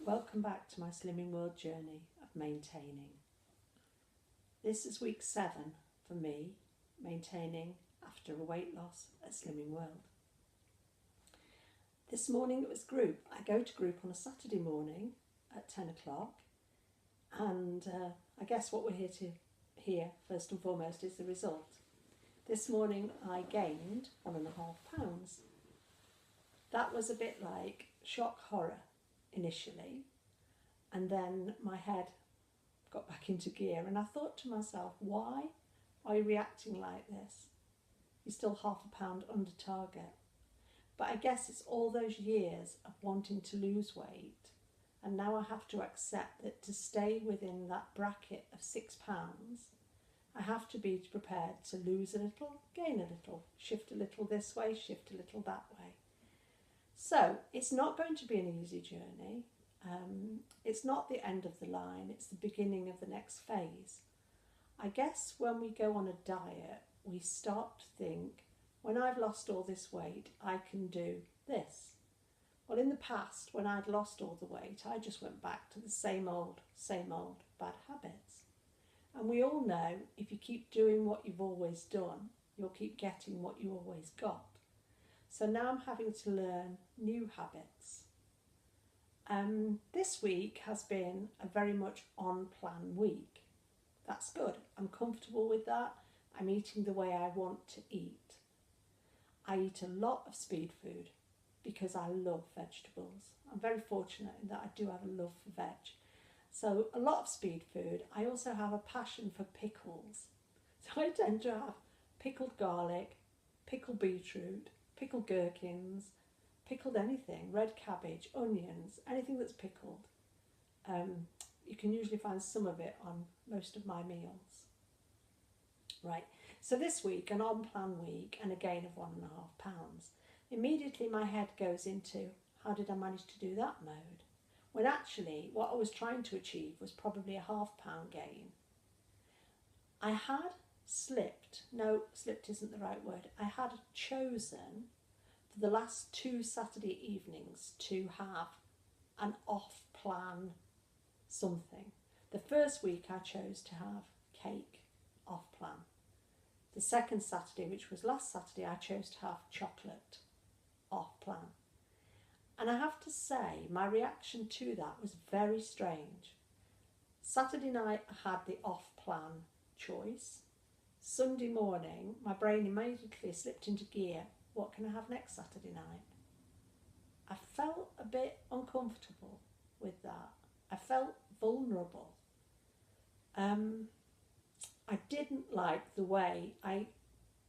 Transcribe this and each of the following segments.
Welcome back to my Slimming World journey of maintaining. This is week 7 for me, maintaining after a weight loss at Slimming World. This morning it was group. I go to group on a Saturday morning at 10 o'clock and I guess what we're here to hear first and foremost is the result. This morning I gained 1.5 pounds. That was a bit like shock horror initially, and then my head got back into gear and I thought to myself, why are you reacting like this? You're still £0.5 pound under target. But I guess it's all those years of wanting to lose weight, and now I have to accept that to stay within that bracket of £6, I have to be prepared to lose a little, gain a little, shift a little this way, shift a little that way. So it's not going to be an easy journey. It's not the end of the line, it's the beginning of the next phase. I guess when we go on a diet, we start to think, when I've lost all this weight, I can do this. Well, in the past, when I'd lost all the weight, I just went back to the same old bad habits. And we all know if you keep doing what you've always done, you'll keep getting what you always got. So now I'm having to learn new habits. This week has been a very much on-plan week. That's good. I'm comfortable with that. I'm eating the way I want to eat. I eat a lot of speed food because I love vegetables. I'm very fortunate in that I do have a love for veg. So a lot of speed food. I also have a passion for pickles. So I tend to have pickled garlic, pickled beetroot, pickled gherkins, pickled anything, red cabbage, onions, anything that's pickled. You can usually find some of it on most of my meals. Right, so this week, an on-plan week and a gain of £1.5. Immediately my head goes into, how did I manage to do that mode? When actually what I was trying to achieve was probably a £0.5 gain. I had slipped isn't the right word. I had chosen for the last 2 Saturday evenings to have an off-plan something. The first week I chose to have cake off-plan. The second Saturday, which was last Saturday, I chose to have chocolate off-plan. And I have to say, my reaction to that was very strange. Saturday night I had the off-plan choice. Sunday morning, my brain immediately slipped into gear. What can I have next Saturday night? I felt a bit uncomfortable with that. I felt vulnerable. I didn't like the way I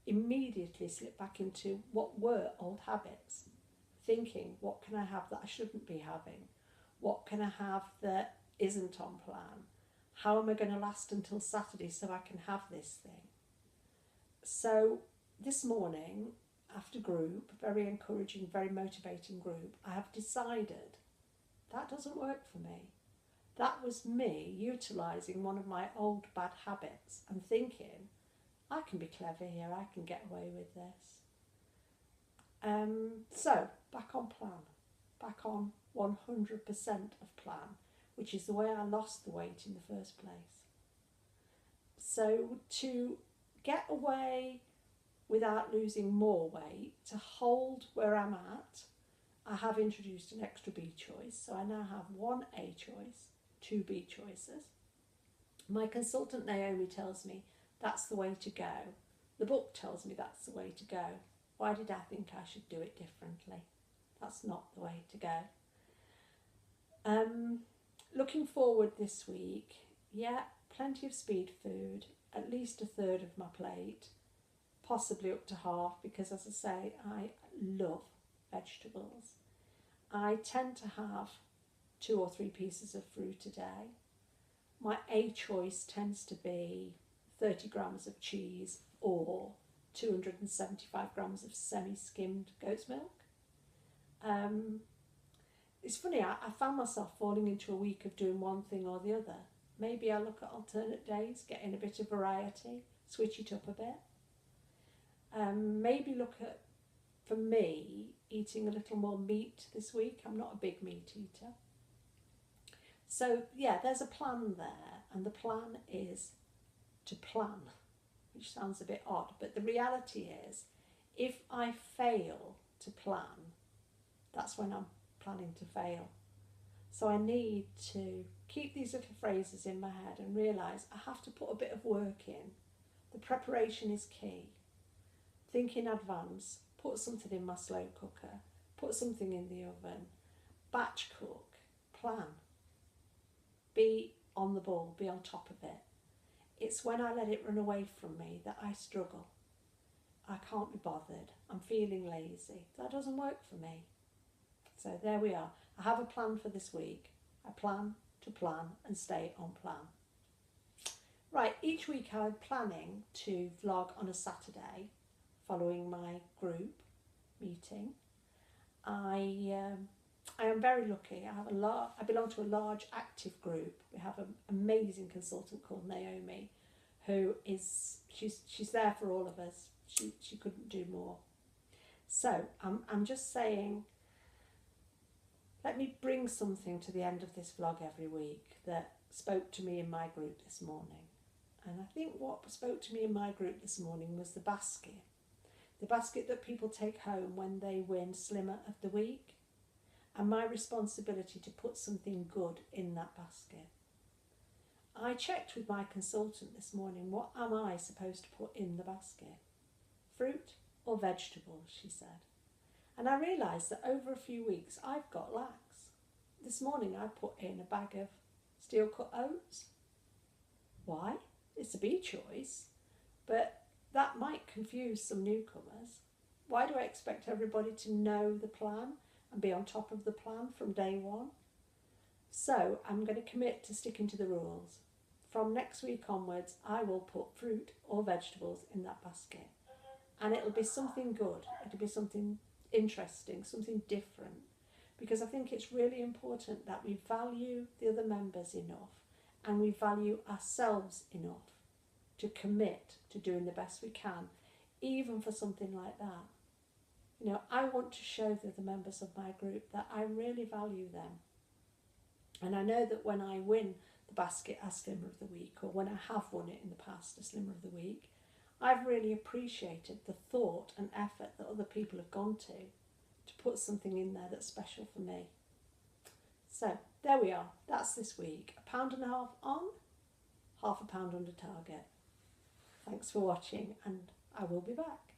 immediately slipped back into what were old habits. Thinking, what can I have that I shouldn't be having? What can I have that isn't on plan? How am I going to last until Saturday so I can have this thing? So this morning, after group, very encouraging, very motivating group, I have decided that doesn't work for me. That was me utilising one of my old bad habits and thinking, I can be clever here, I can get away with this. So, back on plan, back on 100% of plan, which is the way I lost the weight in the first place. So to get away without losing more weight, to hold where I'm at, I have introduced an extra B choice. So I now have 1 A choice, 2 B choices. My consultant Naomi tells me that's the way to go. The book tells me that's the way to go. Why did I think I should do it differently? That's not the way to go. Looking forward this week, yeah, plenty of speed food, at least 1/3 of my plate, possibly up to half, because as I say, I love vegetables. I tend to have 2 or 3 pieces of fruit a day. My A choice tends to be 30 grams of cheese or 275 grams of semi-skimmed goat's milk. It's funny, I found myself falling into a week of doing one thing or the other. Maybe I look at alternate days, get in a bit of variety, switch it up a bit. Maybe look at, for me, eating a little more meat this week. I'm not a big meat eater. So yeah, there's a plan there, and the plan is to plan, which sounds a bit odd, but the reality is if I fail to plan, that's when I'm planning to fail. So I need to keep these little phrases in my head and realise I have to put a bit of work in. The preparation is key. Think in advance, put something in my slow cooker, put something in the oven, batch cook, plan. Be on the ball, be on top of it. It's when I let it run away from me that I struggle. I can't be bothered. I'm feeling lazy. That doesn't work for me. So there we are. I have a plan for this week. I plan to plan and stay on plan. Right, each week I'm planning to vlog on a Saturday following my group meeting. I am very lucky. I belong to a large active group. We have an amazing consultant called Naomi, who is she's there for all of us. She couldn't do more. So I'm just saying, let me bring something to the end of this vlog every week that spoke to me in my group this morning. And I think what spoke to me in my group this morning was the basket. The basket that people take home when they win Slimmer of the Week. And my responsibility to put something good in that basket. I checked with my consultant this morning, what am I supposed to put in the basket? Fruit or vegetables, she said. And I realised that over a few weeks I've got lax. This morning I put in a bag of steel cut oats. Why? It's a bee choice, but that might confuse some newcomers. Why do I expect everybody to know the plan and be on top of the plan from day one? So I'm going to commit to sticking to the rules. From next week onwards, I will put fruit or vegetables in that basket. And it'll be something good. It'll be something interesting, something different. Because I think it's really important that we value the other members enough and we value ourselves enough to commit to doing the best we can, even for something like that. You know, I want to show the other members of my group that I really value them. And I know that when I win the basket as Slimmer of the Week, or when I have won it in the past as Slimmer of the Week, I've really appreciated the thought and effort that other people have gone to put something in there that's special for me. So there we are. That's this week. £1.50 on, £0.5 under target. Thanks for watching, and I will be back.